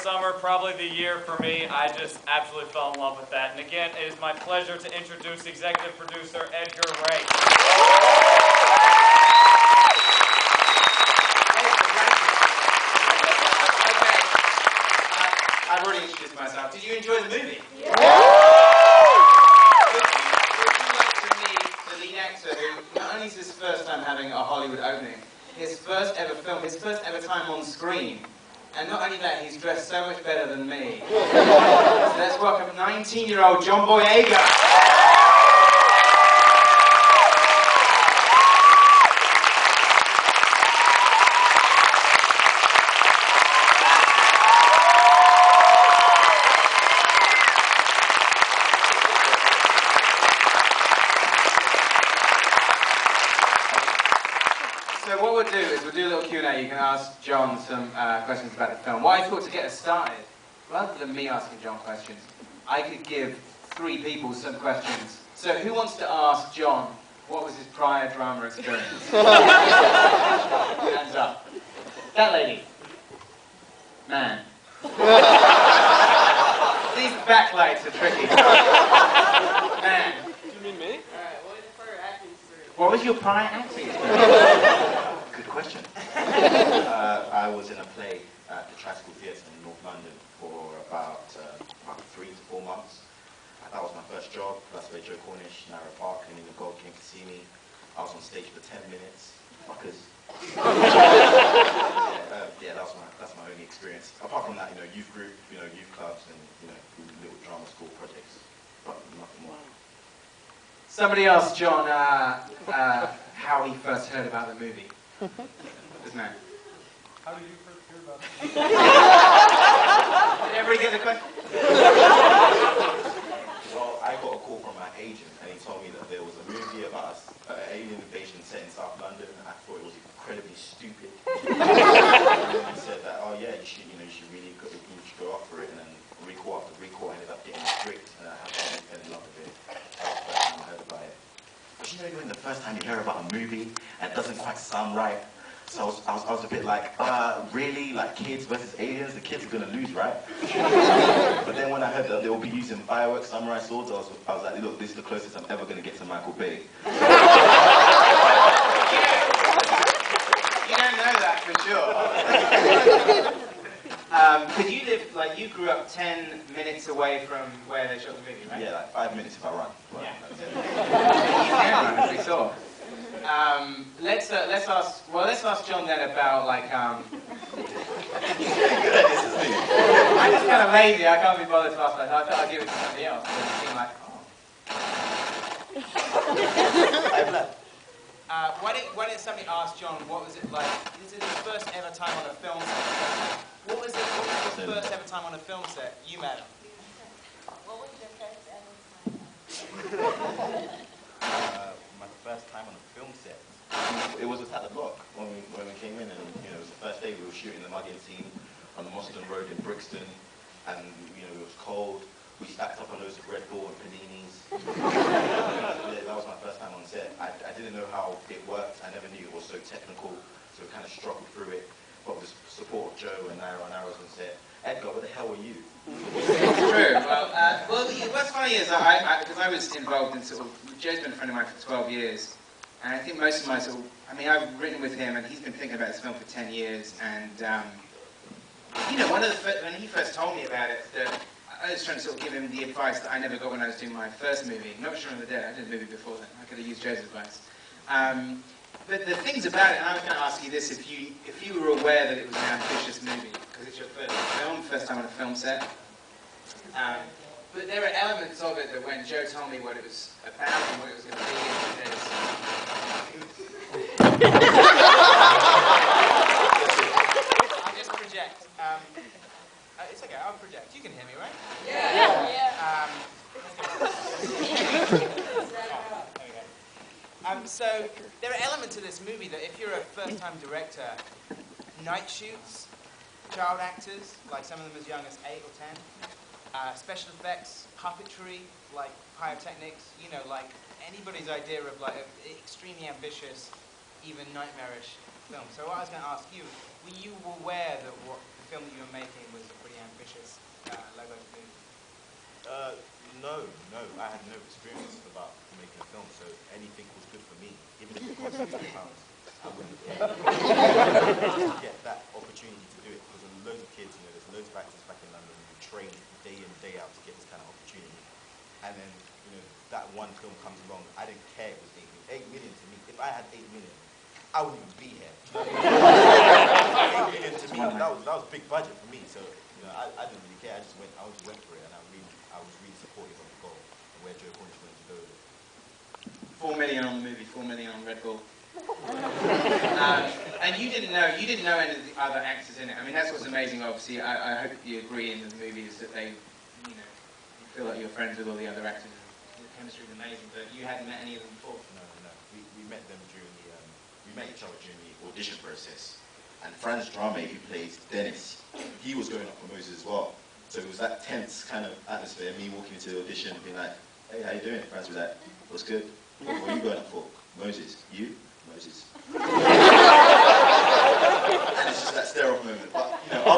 summer, probably the year for me. I just absolutely fell in love with that. And again, it is my pleasure to introduce executive producer Edgar Wright. I've already introduced myself. Did you enjoy the movie? Yeah. Would you like to meet the lead actor who not only is his first time having a Hollywood opening, his first ever film, his first ever time on screen, and not only that, he's dressed so much better than me. So let's welcome 19-year-old John Boyega. So what we'll do is we'll do a little Q&A. You can ask John some questions about the film. What I thought to get us started, rather than me asking John questions, I could give 3 people some questions. So who wants to ask John what was his prior drama experience? Hands up. That lady. Man. These backlights are tricky. Man. You mean me? What was your prior acting experience? Good question. I was in a play at the Tricycle Theatre in North London for about 3 to 4 months. That was my first job. That's where Joe Cornish, Naira Park, and Nina Gold came to see me. I was on stage for 10 minutes. Fuckers. Yeah, that's my only experience. Apart from that, youth group, youth clubs, and little drama school projects, but nothing more. Somebody asked John how he first heard about the movie. This man. How did you first hear about it? Did everybody get the question? Well, I got a call from my agent, and he told me that there was a movie about an alien invasion set in South London. I thought it was incredibly stupid. And then he said that, oh yeah, you should really go up for it. And then recall after recall, I ended up getting strict, and I fell in love with it. That was the first time I heard about it. But when the first time you hear about a movie and it doesn't quite sound right, so I was a bit like, really? Like kids versus aliens? The kids are gonna lose, right? But then when I heard that they will be using fireworks, samurai swords, I was like, look, this is the closest I'm ever gonna get to Michael Bay. You don't know that for sure. Because you live, you grew up 10 minutes away from where they shot the movie, right? Yeah, like 5 minutes if I run. Well, yeah. You can run, as we saw. Let's ask John then about I just kind of lazy. I can't be bothered to ask that. I thought I'd give it to somebody else. But it seemed like, why didn't somebody ask John what was it like? This is his first ever time on a film set. What was your first ever time on a film set? You, madam. What was your first ever time? My first time on a film set. It was at the block when we came in, and it was the first day we were shooting the mugging scene on the Moston Road in Brixton, and it was cold. We stacked up on loads of Red Bull and paninis. Yeah, that was my first time on set. I didn't know how it worked. I never knew it was so technical, so we kind of struggled through it. But with the support of Joe and Naira was on set. Edgar, what the hell were you? It's true. Well, what's funny is because I was involved in Joe's been a friend of mine for 12 years, and I think most of my I've written with him, and he's been thinking about this film for 10 years, and when he first told me about it, I was trying to give him the advice that I never got when I was doing my first movie. Not Shaun of the Dead. I did a movie before that. I could have used Joe's advice. But the things about it, and I was going to ask you this, if you were aware that it was an ambitious movie, because it's your first time on a film set. But there are elements of it that when Joe told me what it was about and what it was going to be, I'll just project. It's okay, I'll project. You can hear me, right? Yeah. So there are elements to this movie that if you're a first-time director, night shoots, child actors, like some of them as young as 8 or 10, special effects, puppetry, like pyrotechnics, anybody's idea of an extremely ambitious, even nightmarish film. So what I was going to ask you, were you aware that what the film that you were making was pretty ambitious? experience about making a film, so anything was good for me, even if it cost £50, I wouldn't care. To get that opportunity to do it, because there are loads of kids, there's loads of actors back in London who train day in, day out to get this kind of opportunity. And then, that one film comes along, I didn't care it was 8 million. 8 million to me, if I had 8 million, I wouldn't even be here. 8 million to me, that was a big budget for me, so I didn't really care. I just went for it, and I was really supportive of the goal and where Joe Cornish wanted to go with it. 4 million on the movie, 4 million on Red Bull. And you didn't know any of the other actors in it. I mean, that's what's amazing. Obviously, I hope you agree in the movie is that they, you feel like you're friends with all the other actors. The chemistry is amazing, but you hadn't met any of them before. No. We met them during we met each other during the audition process. And Franz Drame, who plays Dennis, he was going up for Moses as well. So it was that tense kind of atmosphere, me walking into the audition and being like, hey, how you doing? Franz was like, what's good? What are you going up for? Moses. You? Moses. And it's just that stare-off moment. But after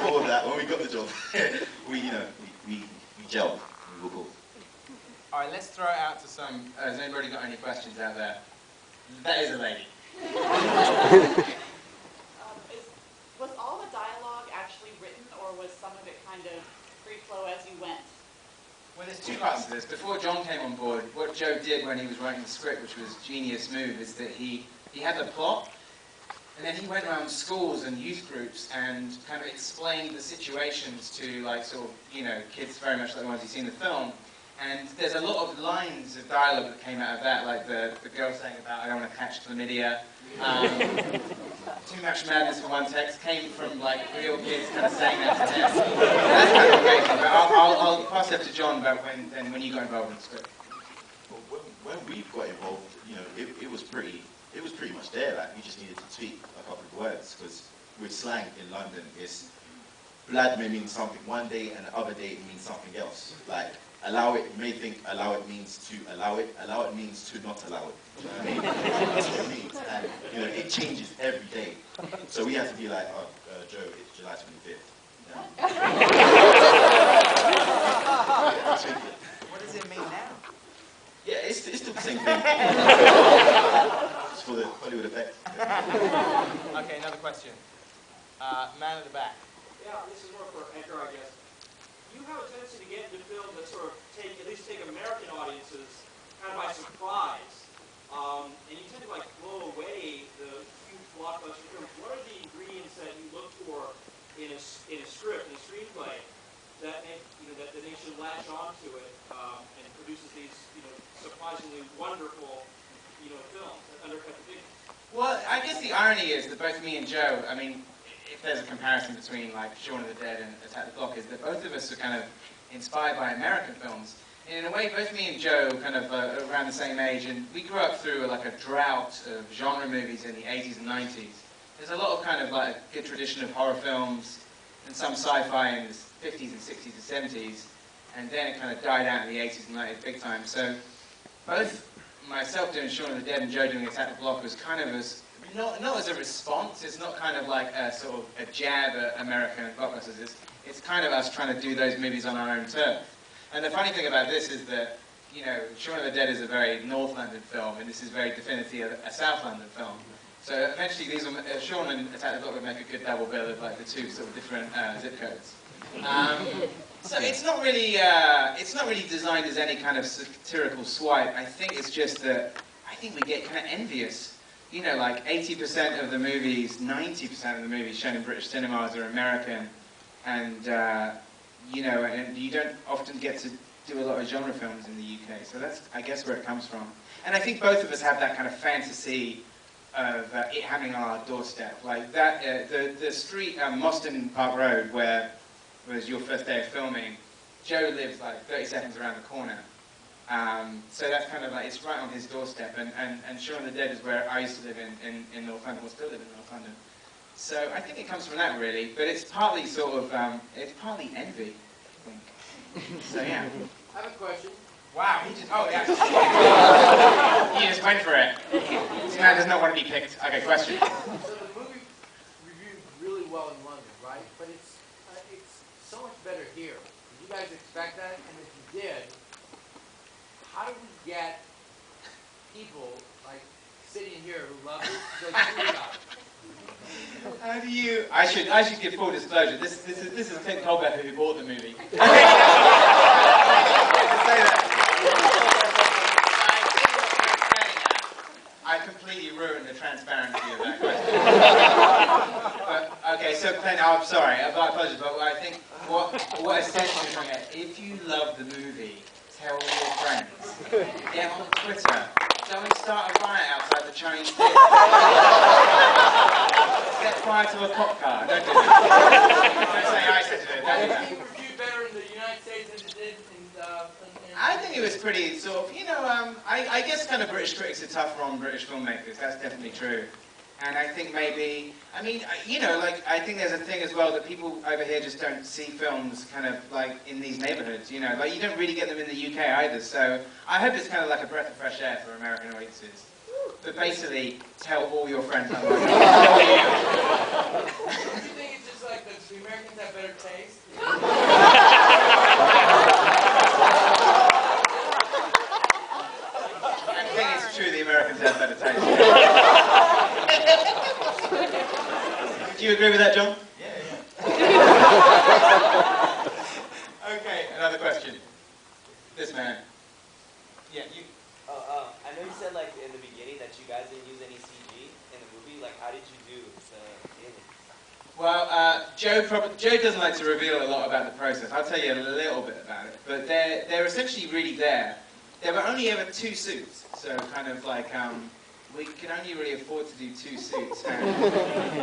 all of that, when we got the job, we gelled. We were cool. All right, let's throw it out to some. Has anybody got any questions out there? That is a lady. Was all the dialogue actually written, or was some of it kind of free flow as you went? Well, there's two parts to this. Before John came on board, what Joe did when he was writing the script, which was a genius move, is that he had the plot, and then he went around schools and youth groups and kind of explained the situations to, kids very much like the ones you see in the film. And there's a lot of lines of dialogue that came out of that, like the girl saying about, I don't want to catch chlamydia. Too much madness for one text came from, real kids kind of saying that to him. That's kind of amazing. But I'll pass it up to John about when you got involved in the script. Well, when we got involved, it was pretty much there. Like, we just needed to tweak a couple of words, because with slang in London, blood may mean something one day, and the other day it means something else. Like, allow it, you may think allow it means to allow it means to not allow it. You know what I mean? That's what it means. And, it changes every day. So we have to be like, Joe, it's July 25th. What does it mean now? Yeah, it's still the same thing. Just for the Hollywood effect. Okay, another question. Man at the back. Yeah, this is more for Edgar, I guess. You have a tendency to get into films that sort of take American audiences kind of by surprise. And you tend to blow away the huge blockbuster films. What are the ingredients that you look for in a script, in a screenplay, that they should latch onto it and produces these surprisingly wonderful films that undercut the big ones? Well, I guess the irony is that both me and Joe, I mean, if there's a comparison between Shaun of the Dead and Attack the Block, is that both of us are kind of inspired by American films. And in a way, both me and Joe kind of around the same age, and we grew up through a drought of genre movies in the 80s and 90s. There's a lot of kind of a good tradition of horror films and some sci-fi in the 50s and 60s and 70s, and then it kind of died out in the 80s and 90s big time. So both myself doing Shaun of the Dead and Joe doing Attack the Block was kind of not as a response. It's not kind of like a sort of a jab at American blockbusters. It's kind of us trying to do those movies on our own turf. And the funny thing about this is that, Shaun of the Dead is a very North London film, and this is very definitively a South London film. So eventually, Shaun and Attack the Block would make a good double bill of the two sort of different zip codes. So it's not really designed as any kind of satirical swipe. I think it's just that I think we get kind of envious. 80% of the movies, 90% of the movies shown in British cinemas are American, and and you don't often get to do a lot of genre films in the UK. So that's, I guess, where it comes from. And I think both of us have that kind of fantasy of it happening on our doorstep, like that. The street, Mostyn Park Road, where was your first day of filming. Joe lives 30 seconds around the corner. So that's kind of it's right on his doorstep, and Shaun of the Dead is where I used to live in North London, or still live in North London. So I think it comes from that really, but it's partly sort of, it's partly envy, I think. So yeah. I have a question. Wow, he just went for it. This man does not want to be picked. Okay, question. So the movie reviewed really well in London, right? But it's so much better here. Did you guys expect that? And if you did, how do we get people like sitting here who love it to go see about it? How do you? I should give full disclosure. This is Clint Colbecker who bought the movie. I completely ruined the transparency of that question. But, okay, so Clint, I'm sorry, I apologize, but I think what essentially, if you love the movie, tell all your friends. Get on Twitter. Don't start a riot outside the Chinese theatre. Set fire to a cop car. Don't do that. Don't say I said to it. Don't do that. It reviewed better in the United States than it did in I think it was pretty sort of, I guess kind of British critics are tougher on British filmmakers. That's definitely true. And I think maybe, I think there's a thing as well that people over here just don't see films kind of like in these neighborhoods, you don't really get them in the UK either. So I hope it's kind of like a breath of fresh air for American audiences. But basically, tell all your friends about it. Do you think it's just like the Americans have better taste? I think it's true the Americans have better taste. Do you agree with that, John? Yeah. Okay, another question. This man. Yeah, you. I know you said like in the beginning that you guys didn't use any CG in the movie. Like, how did you do the aliens? Well, Joe doesn't like to reveal a lot about the process. I'll tell you a little bit about it. But they're essentially really there. There were only ever 2 suits, so kind of like we can only really afford to do 2 suits. And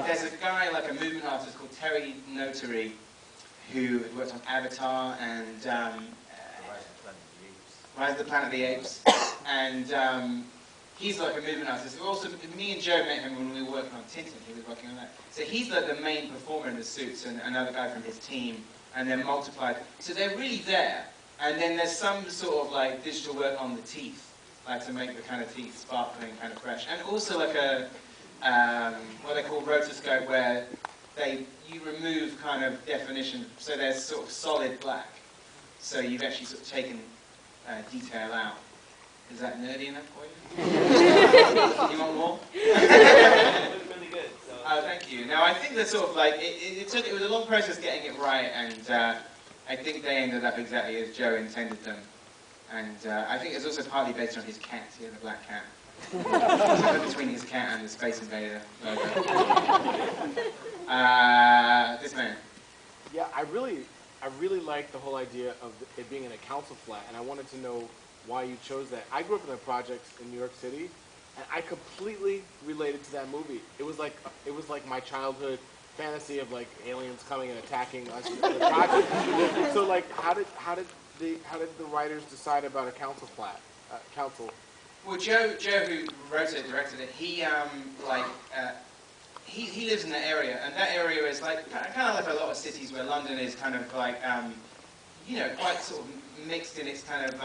there's a guy, like a movement artist called Terry Notary, who worked on Avatar and Rise of the Planet of the Apes. And he's like a movement artist. Also, me and Joe met him when we were working on Tintin. He was working on that. So he's like the main performer in the suits, and another guy from his team, and they're multiplied. So they're really there. And then there's some sort of like digital work on the teeth, like to make the kind of teeth sparkling, kind of fresh. And also like a what they call rotoscope, where you remove kind of definition, so there's sort of solid black. So you've actually sort of taken detail out. Is that nerdy enough for you? You want more? It was really good. So. Oh, thank you. Now I think that sort of like it was a long process getting it right, and I think they ended up exactly as Joe intended them. And I think it's also partly based on his cat. He has a black cat. So between his cat and the Space Invader logo. This man. Yeah, I really like the whole idea of it being in a council flat, and I wanted to know why you chose that. I grew up in the projects in New York City, and I completely related to that movie. It was like my childhood fantasy of like aliens coming and attacking us in the project. So like, how did the writers decide about a council flat? Council. Well, Joe, who wrote it, directed it, he lives in that area, and that area is like kind of like a lot of cities where London is kind of like quite sort of mixed in its kind of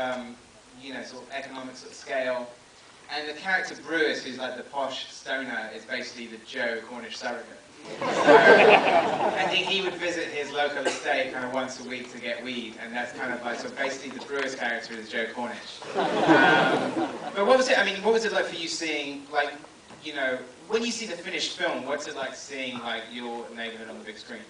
sort of economic sort of scale. And the character Brewis, who's like the posh stoner, is basically the Joe Cornish surrogate. So, I think he would visit his local estate kind of once a week to get weed, and that's kind of like, so basically the Brewis character is Joe Cornish. But what was it, what was it like for you seeing, like, when you see the finished film, what's it like seeing like your neighborhood on the big screen?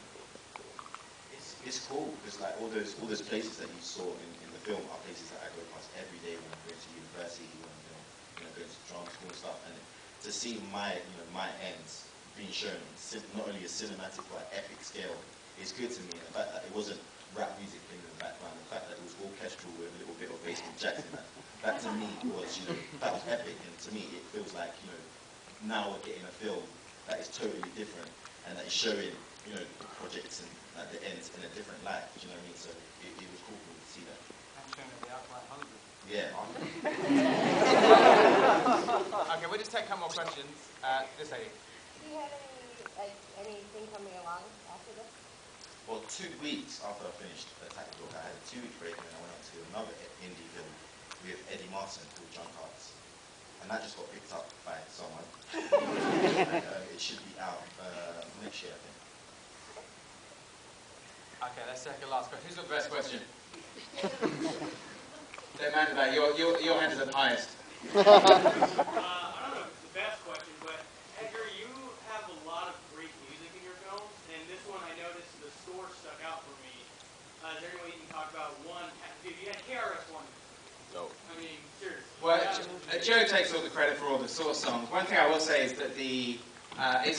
It's cool because like all those places that you saw in the film are places that I go past every day when I'm going to university, when I'm going to drama school and stuff, and to see my ends being shown not only a cinematic but epic scale is good to me. And the fact that it wasn't rap music in the background, the fact that it was orchestral with a little bit of Basement Jackson, that to me was that was epic, and to me it feels like now we're getting a film that is totally different and that is showing the projects and like the ends in a different light. Do you know what I mean? So it was cool for me to see that. I'm showing the Arclight 100. Yeah. Okay, we'll just take a couple more questions. This lady. Do you have anything coming along after this? Well, 2 weeks after I finished Attack the Block, I had a 2-week break and then I went on to another indie film with Eddie Martin called Junk Hearts. And that just got picked up by someone. It should be out next year, I think. Okay, let's take a last question. Who's got the best question? Don't mind about it. Your hand is up highest. I don't know if it's the best question, but Edgar, you have a lot of great music in your films, and this one I noticed the score stuck out for me. Is there any way you can talk about one? If you had KRS One. No. I mean, seriously. Well, Joe takes all the credit for all the Source songs. One thing I will say is that he's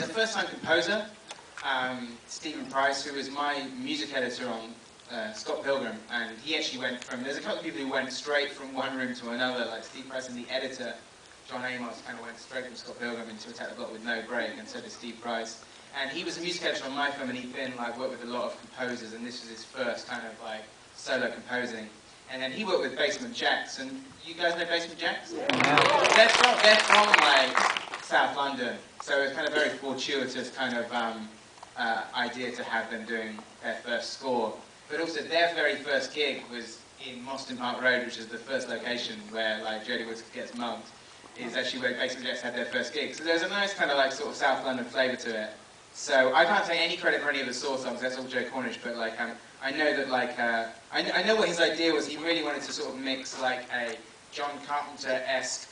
a first-time composer, Stephen Price, who was my music editor on Scott Pilgrim, and he actually went from, there's a couple of people who went straight from one room to another, like Steve Price, and the editor, John Amos, kind of went straight from Scott Pilgrim into Attack the Block with no break, and so did Steve Price. And he was a music editor on my film, and he'd been like worked with a lot of composers, and this was his first kind of like solo composing. And then he worked with Basement Jaxx, and you guys know Basement Jaxx? Yeah. They're from like South London, so it's kind of very fortuitous kind of idea to have them doing their first score. But also their very first gig was in Mostyn Park Road, which is the first location where like Jodie Whittaker gets mugged, is actually where Basement Jaxx had their first gig. So there's a nice kind of like sort of South London flavour to it. So I can't take any credit for any of the Source songs, that's all Joe Cornish, but like I know that like, I know what his idea was. He really wanted to sort of mix like a John Carpenter-esque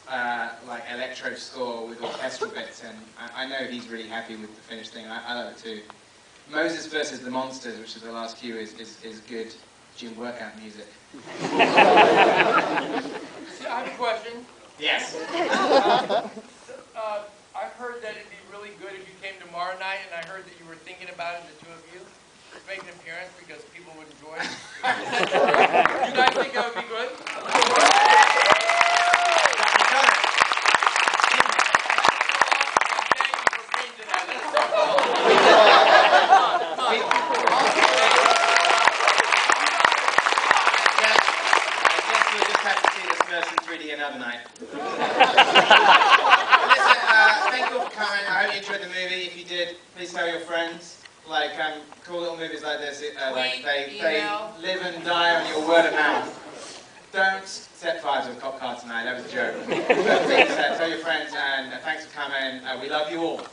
like electro score with orchestral bits, and I know he's really happy with the finished thing. I love it too. Moses versus the Monsters, which is the last cue, is good gym workout music. I have a question. Yes. I've heard that it'd be really good if you came tomorrow night, and I heard that you were thinking about it, the two of you, to make an appearance because people would enjoy it. You guys think that would be good? Thank you for being to that. That's so cool. I guess we'll just have to see this person 3D another night. Listen, thank you all for coming. I hope you enjoyed the movie. If you did, please tell your friends. Like, cool little movies like this, like they live and die on your word of mouth. Don't set fire to a cop car tonight. That was a joke. But please tell your friends, and thanks for coming. We love you all.